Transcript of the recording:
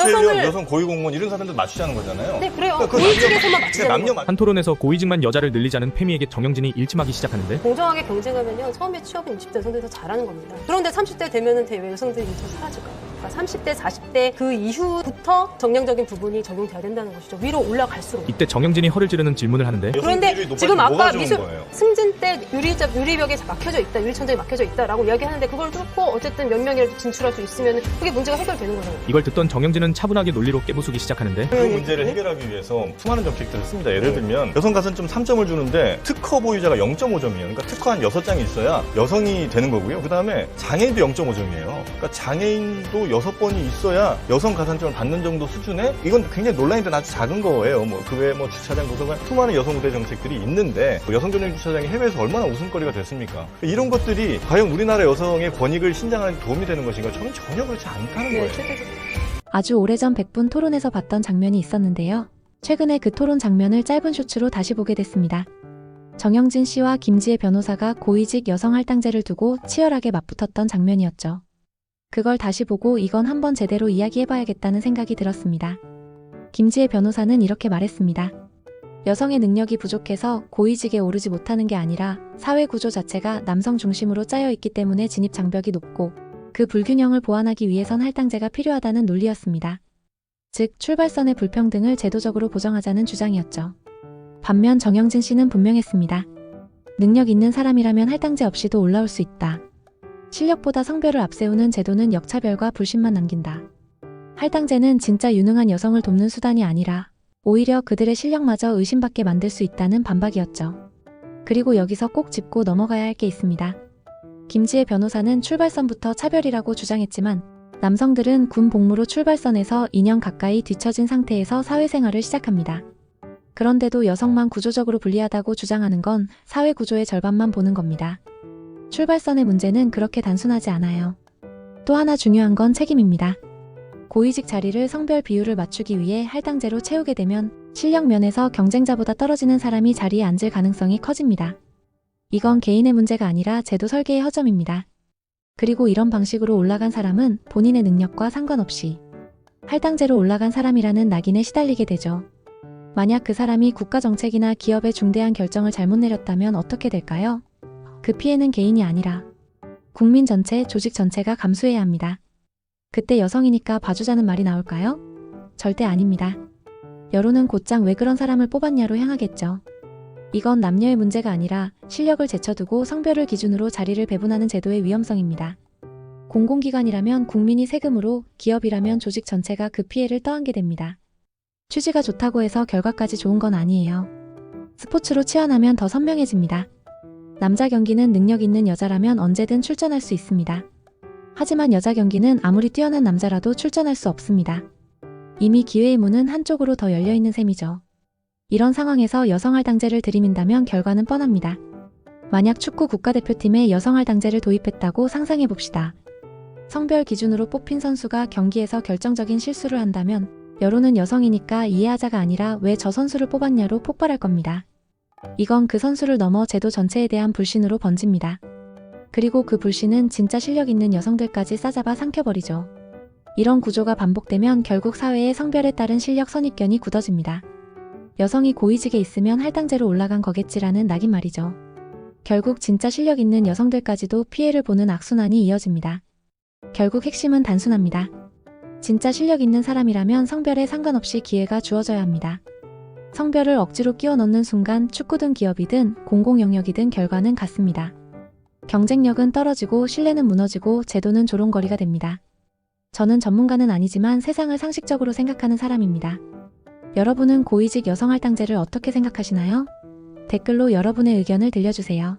국회의원, 여성 고위공무원 이런 사람들 맞추자는 거잖아요. 네, 그래요. 그러니까 고위직에서만 맞추자는 거예요. 한 토론에서 고위직만 여자를 늘리자는 페미에게 정영진이 일침하기 시작하는데 공정하게 경쟁하면요, 처음에 취업은 20대 여성들이 더 잘하는 겁니다. 그런데 30대 되면은 왜 여성들이 일찍 사라질까요? 그러니까 30대, 40대 그 이후부터 정량적인 부분이 적용돼야 된다는 것이죠. 위로 올라갈수록. 이때 정영진이 허를 찌르는 질문을 하는데 그런데 지금 아까 승진 때 유리벽에 막혀져 있다, 유리천장이 막혀져 있다라고 이야기하는데 그걸 뚫고 어쨌든 몇 명이라도 진출할 수 있으면 그게 문제가 해결되는 거잖아요. 이걸 듣던 정영진은 차분하게 논리로 깨부수기 시작하는데 그 문제를 해결하기 위해서 수많은 정책들을 씁니다. 예를 들면 여성 가산점 3점을 주는데 특허 보유자가 0.5점이에요. 그러니까 특허 한 6장이 있어야 여성이 되는 거고요. 그 다음에 장애인도 0.5점이에요. 그러니까 장애인도 6번이 있어야 여성 가산점을 받는 정도 수준의, 이건 굉장히 논란이 된 아주 작은 거예요. 그 외에 주차장, 도서관, 수많은 여성 우대 정책들이 있는데 여성 전용 주차장이 해외에서 얼마나 웃음거리가 됐습니까? 이런 것들이 과연 우리나라 여성의 권익을 신장하는 데 도움이 되는 것인가? 저는 전혀 그렇지 않다는 거예요. 아주 오래전 100분 토론에서 봤던 장면이 있었는데요. 최근에 그 토론 장면을 짧은 쇼츠로 다시 보게 됐습니다. 정영진 씨와 김지혜 변호사가 고위직 여성 할당제를 두고 치열하게 맞붙었던 장면이었죠. 그걸 다시 보고 이건 한번 제대로 이야기해봐야겠다는 생각이 들었습니다. 김지혜 변호사는 이렇게 말했습니다. 여성의 능력이 부족해서 고위직에 오르지 못하는 게 아니라 사회 구조 자체가 남성 중심으로 짜여 있기 때문에 진입 장벽이 높고 그 불균형을 보완하기 위해선 할당제가 필요하다는 논리였습니다. 즉, 출발선의 불평등을 제도적으로 보정하자는 주장이었죠. 반면 정영진 씨는 분명했습니다. 능력 있는 사람이라면 할당제 없이도 올라올 수 있다. 실력보다 성별을 앞세우는 제도는 역차별과 불신만 남긴다. 할당제는 진짜 유능한 여성을 돕는 수단이 아니라 오히려 그들의 실력마저 의심받게 만들 수 있다는 반박이었죠. 그리고 여기서 꼭 짚고 넘어가야 할 게 있습니다. 김지혜 변호사는 출발선부터 차별이라고 주장했지만 남성들은 군 복무로 출발선에서 2년 가까이 뒤처진 상태에서 사회생활을 시작합니다. 그런데도 여성만 구조적으로 불리하다고 주장하는 건 사회 구조의 절반만 보는 겁니다. 출발선의 문제는 그렇게 단순하지 않아요. 또 하나 중요한 건 책임입니다. 고위직 자리를 성별 비율을 맞추기 위해 할당제로 채우게 되면 실력 면에서 경쟁자보다 떨어지는 사람이 자리에 앉을 가능성이 커집니다. 이건 개인의 문제가 아니라 제도 설계의 허점입니다. 그리고 이런 방식으로 올라간 사람은 본인의 능력과 상관없이 할당제로 올라간 사람이라는 낙인에 시달리게 되죠. 만약 그 사람이 국가정책이나 기업의 중대한 결정을 잘못 내렸다면 어떻게 될까요? 그 피해는 개인이 아니라 국민 전체, 조직 전체가 감수해야 합니다. 그때 여성이니까 봐주자는 말이 나올까요? 절대 아닙니다. 여론은 곧장 왜 그런 사람을 뽑았냐로 향하겠죠. 이건 남녀의 문제가 아니라 실력을 제쳐두고 성별을 기준으로 자리를 배분하는 제도의 위험성입니다. 공공기관이라면 국민이 세금으로, 기업이라면 조직 전체가 그 피해를 떠안게 됩니다. 취지가 좋다고 해서 결과까지 좋은 건 아니에요. 스포츠로 치환하면 더 선명해집니다. 남자 경기는 능력 있는 여자라면 언제든 출전할 수 있습니다. 하지만 여자 경기는 아무리 뛰어난 남자라도 출전할 수 없습니다. 이미 기회의 문은 한쪽으로 더 열려있는 셈이죠. 이런 상황에서 여성 할당제를 들이민다면 결과는 뻔합니다. 만약 축구 국가대표팀에 여성 할당제를 도입했다고 상상해봅시다. 성별 기준으로 뽑힌 선수가 경기에서 결정적인 실수를 한다면 여론은 여성이니까 이해하자가 아니라 왜 저 선수를 뽑았냐로 폭발할 겁니다. 이건 그 선수를 넘어 제도 전체에 대한 불신으로 번집니다. 그리고 그 불신은 진짜 실력 있는 여성들까지 싸잡아 삼켜버리죠. 이런 구조가 반복되면 결국 사회의 성별에 따른 실력 선입견이 굳어집니다. 여성이 고위직에 있으면 할당제로 올라간 거겠지라는 낙인 말이죠. 결국 진짜 실력 있는 여성들까지도 피해를 보는 악순환이 이어집니다. 결국 핵심은 단순합니다. 진짜 실력 있는 사람이라면 성별에 상관없이 기회가 주어져야 합니다. 성별을 억지로 끼워 넣는 순간 축구든 기업이든 공공 영역이든 결과는 같습니다. 경쟁력은 떨어지고 신뢰는 무너지고 제도는 조롱거리가 됩니다. 저는 전문가는 아니지만 세상을 상식적으로 생각하는 사람입니다. 여러분은 고위직 여성 할당제를 어떻게 생각하시나요? 댓글로 여러분의 의견을 들려주세요.